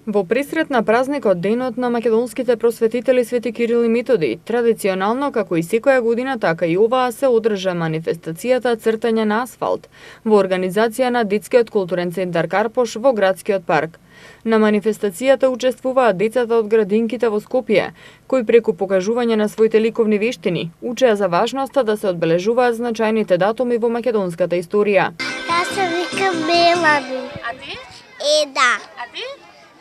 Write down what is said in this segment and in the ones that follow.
Во присрет на празникот Денот на македонските просветители Свети Кирил и Методи, традиционално, како и секоја година, така и оваа се одржа манифестацијата Цртање на асфалт во организација на Детскиот културен центар Карпош во градскиот парк. На манифестацијата учествуваат децата од градинките во Скопје, кои преку покажување на своите ликовни вештини учеа за важноста да се одбележуваат значајните датуми во македонската историја. Јас се викам Мелани. А ти? Еда. А ти?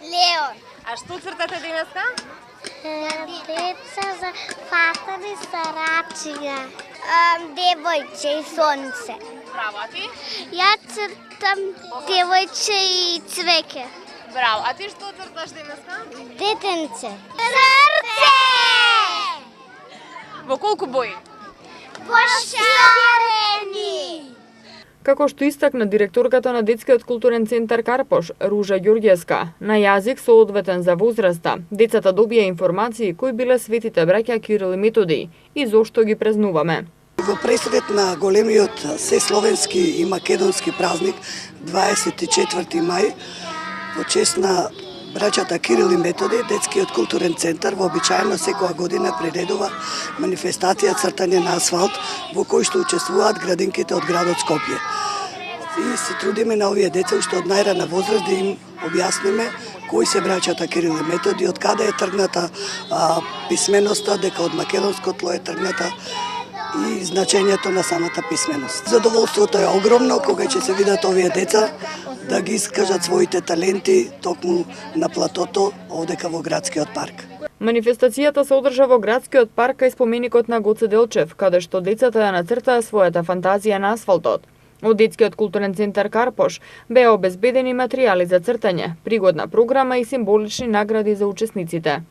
Леон. А што цртате денеска? Деца за фатани са рачиња. Девојче и сонце. Браво, а ти? Ја цртам девојче и цвеќе. Браво, а ти што црташ денеска? Детенце. Срце! Во колку бои? Пошарени! Како што истакна директорката на Детскиот културен центар Карпош, Ружа Ѓурѓевска, на јазик соодветен за возраста, децата добија информации кои биле светите браќа Кирил и Методи и зошто ги празнуваме. Во пресрет на големиот сесловенски и македонски празник 24 мај, во чест на браќата Кирил и Методи, Детскиот културен центар вообичаено секоја година приредува манифестација Цртање на асфалт, во кој што учествуваат градинките од градот Скопје. И се трудиме на овие деца уште од најрана возраст да им објасниме кои се браќата Кирил и Методи, од каде е тргната писменоста, дека од македонско тло е тргната и значењето на самата писменост. Задоволството е огромно кога ќе се видат овие деца да ги искажат своите таленти токму на платото овдека во градскиот парк. Манифестацијата се одржа во градскиот парк кај споменикот на Гоце Делчев, каде што децата ја нацртаа својата фантазија на асфалтот. Од Детскиот културен центар Карпош беа обезбедени материјали за цртање, пригодна програма и символични награди за учесниците.